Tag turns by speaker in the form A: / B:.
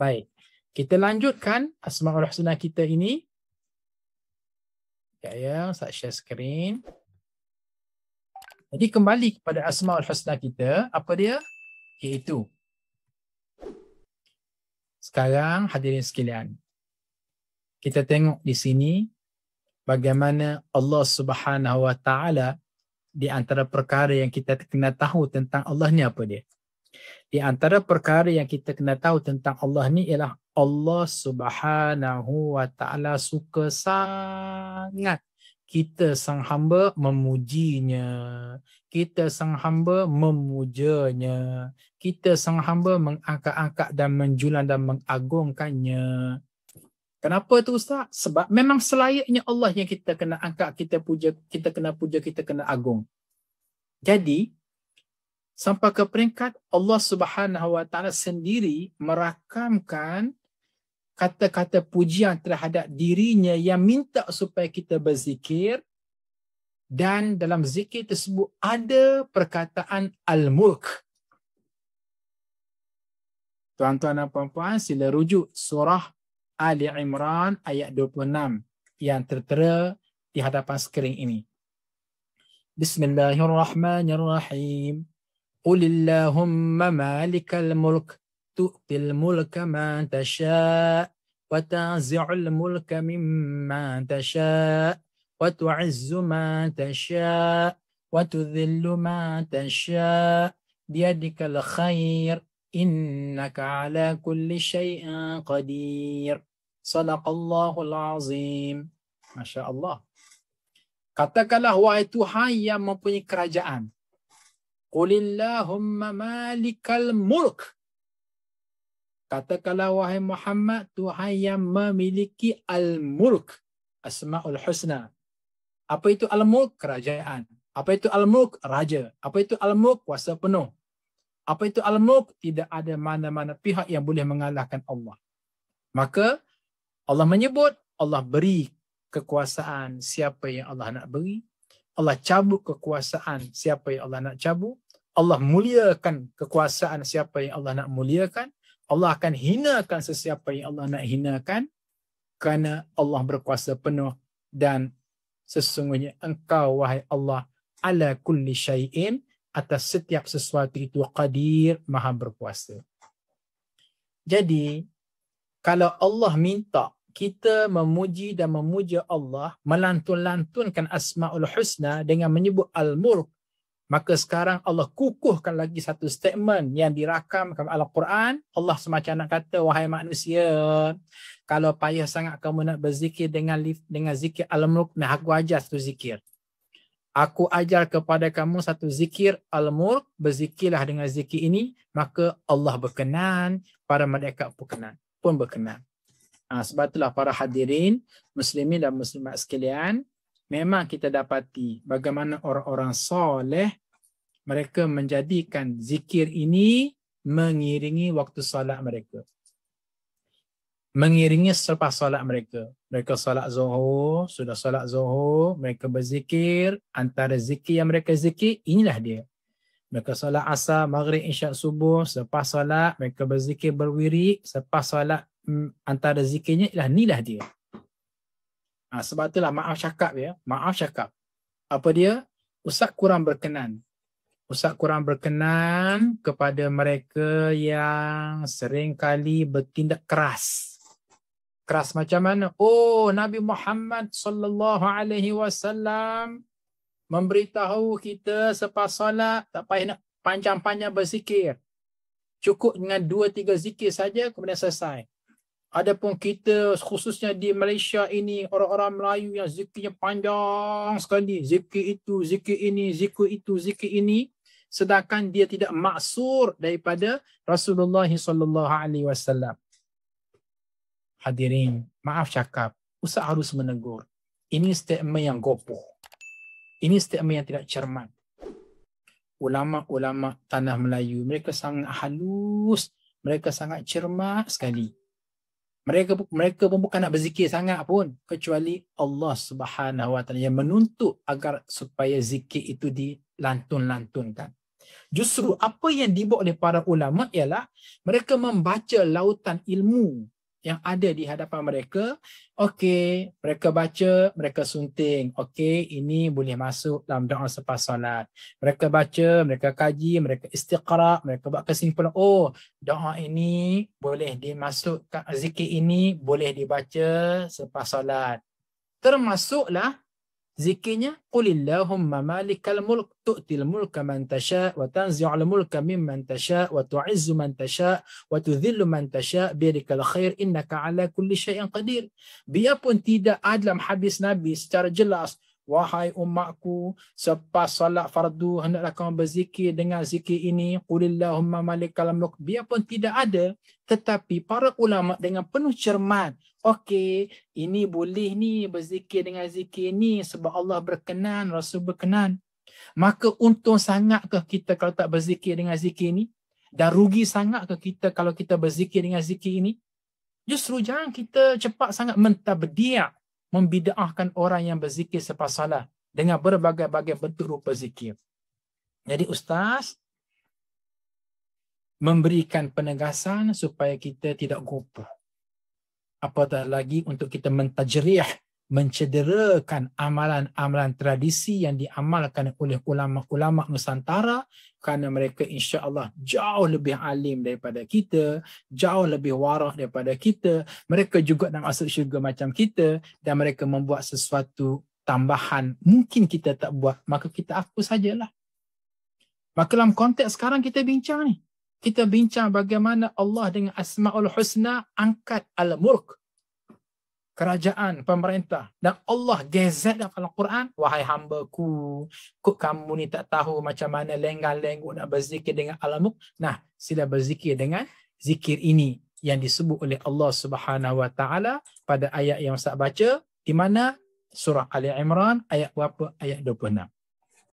A: Baik. Kita lanjutkan Asmaul Husna kita ini. Ya, saya share skrin. Jadi kembali kepada Asmaul Husna kita, apa dia? Iaitu sekarang hadirin sekalian, kita tengok di sini bagaimana Allah Subhanahu Wa Taala, di antara perkara yang kita kena tahu tentang Allah ni apa dia? Di antara perkara yang kita kena tahu tentang Allah ni ialah Allah Subhanahu Wa Taala suka sangat kita sang hamba memujinya, kita sang hamba memujanya, kita sang hamba mengangkat-angkat dan menjulang dan mengagungkannya. Kenapa tu Ustaz? Sebab memang selayaknya Allah yang kita kena angkat, kita puja, kita kena agung. Jadi sampai ke peringkat Allah Subhanahu Wa Taala sendiri merakamkan kata-kata pujian terhadap dirinya yang minta supaya kita berzikir, dan dalam zikir tersebut ada perkataan Al-Mulk. Tuan-tuan dan puan-puan, sila rujuk surah Ali Imran ayat 26 yang tertera di hadapan skrin ini. Bismillahirrahmanirrahim. Qulillahumma malikal mulk tu'til mulka man tasha' wa tanzi'ul mulka mimman tasha' wa tu'izzu man tasha' wa tudhillu man tasha' biyadikal khair innaka ala kulli syai'in qadir. Sadaqallahul azim. Masya Allah. Katakanlah wahai Tuhan yang mempunyai kerajaan. Qulillahumma malikal mulk. Katakanlah wahai Muhammad, Tuhan yang memiliki al-mulk, Asmaul Husna. Apa itu al-mulk? Kerajaan. Apa itu al-mulk? Raja. Apa itu al-mulk? Kuasa penuh. Apa itu al-mulk? Tidak ada mana-mana pihak yang boleh mengalahkan Allah. Maka Allah menyebut, Allah beri kekuasaan siapa yang Allah nak beri. Allah cabut kekuasaan siapa yang Allah nak cabut. Allah muliakan kekuasaan siapa yang Allah nak muliakan. Allah akan hinakan sesiapa yang Allah nak hinakan, kerana Allah berkuasa penuh dan sesungguhnya engkau wahai Allah ala kulli syai'in, atas setiap sesuatu itu qadir, maha berkuasa. Jadi kalau Allah minta kita memuji dan memuja Allah, melantun-lantunkan Asmaul Husna dengan menyebut Al-Mulk, maka sekarang Allah kukuhkan lagi satu statement yang dirakamkan Al-Quran. Allah semacam nak kata, wahai manusia, kalau payah sangat kamu nak berzikir dengan zikir Al-Mulk, nah aku ajar satu zikir. Aku ajar kepada kamu satu zikir Al-Mulk, berzikirlah dengan zikir ini, maka Allah berkenan, para malaikat pun berkenan. Sebab itulah para hadirin, muslimin dan muslimat sekalian, memang kita dapati bagaimana orang-orang soleh, mereka menjadikan zikir ini mengiringi waktu solat mereka. Mengiringi selepas solat mereka. Mereka solat zuhur, sudah solat zuhur, mereka berzikir, antara zikir yang mereka zikir, inilah dia. Mereka solat asar, maghrib, isyak, subuh, selepas solat mereka berzikir berwirid, selepas solat antara zikirnya inilah dia. Sebab itulah maaf cakap ya, maaf cakap. Apa dia? Ustaz kurang berkenan. Ustaz kurang berkenan kepada mereka yang sering kali bertindak keras. Keras macam mana? Oh, Nabi Muhammad sallallahu alaihi wasallam memberitahu kita selepas solat tak payah nak panjang-panjang berzikir. Cukup dengan 2-3 zikir saja kemudian selesai. Adapun kita khususnya di Malaysia ini, orang-orang Melayu yang zikirnya panjang sekali. Zikir itu, zikir ini, zikir itu, zikir ini. Sedangkan dia tidak maksur daripada Rasulullah SAW. Hadirin, maaf cakap, Ustaz harus menegur. Ini statement yang gopoh. Ini statement yang tidak cermat. Ulama-ulama tanah Melayu, mereka sangat halus. Mereka sangat cermat sekali. Mereka pun bukan nak berzikir sangat pun, kecuali Allah Subhanahu Wa Taala yang menuntut agar supaya zikir itu dilantun-lantunkan. Justru apa yang dibuat oleh para ulama ialah mereka membaca lautan ilmu yang ada di hadapan mereka. Okey, mereka baca, mereka sunting. Okey, ini boleh masuk dalam doa selepas solat. Mereka baca, mereka kaji, mereka istiqra, mereka buat kesimpulan. Oh, doa ini boleh dimasukkan, zikir ini boleh dibaca selepas solat. Termasuklah zikirnya qulillahumma malikal mulk tu'til mulka man tasha wa tanzi'ul mulka mimman tasha wa tu'izzu man tasha wa tudhillu man tasha biyadikal khair innaka ala kulli syai'in qadir. Biarpun tidak ada dalam hadis Nabi secara jelas, wahai umatku, selepas solat fardu hendaklah kamu berzikir dengan zikir ini, qulillahumma malikal mulk. Biarpun tidak ada, tetapi para ulama dengan penuh cermat, okey, ini boleh ni berzikir dengan zikir ni sebab Allah berkenan, Rasul berkenan. Maka untung sangat ke kita kalau tak berzikir dengan zikir ni? Dan rugi sangat ke kita kalau kita berzikir dengan zikir ini? Justru jangan kita cepat sangat mentabdi', membida'ahkan orang yang berzikir selepas salat dengan berbagai-bagai bentuk rupa zikir. Jadi ustaz memberikan penegasan supaya kita tidak gopoh. Apatah lagi untuk kita mentajrih, mencederakan amalan-amalan tradisi yang diamalkan oleh ulama-ulama Nusantara, kerana mereka insya-Allah jauh lebih alim daripada kita, jauh lebih warah daripada kita. Mereka juga nak masuk syurga macam kita dan mereka membuat sesuatu tambahan mungkin kita tak buat, maka kita hapus sajalah. Maka dalam konteks sekarang kita bincang ni, kita bincang bagaimana Allah dengan Asmaul Husna angkat al-mulk, kerajaan, pemerintah, dan Allah gezet dalam Al-Quran, wahai hamba-Ku, kok kamu ni tak tahu macam mana lenggang-lengguk nak berzikir dengan al-mulk. Nah, sila berzikir dengan zikir ini yang disebut oleh Allah Subhanahu Wa Taala pada ayat yang Ustaz baca, di mana surah Ali Imran ayat berapa? Ayat 26.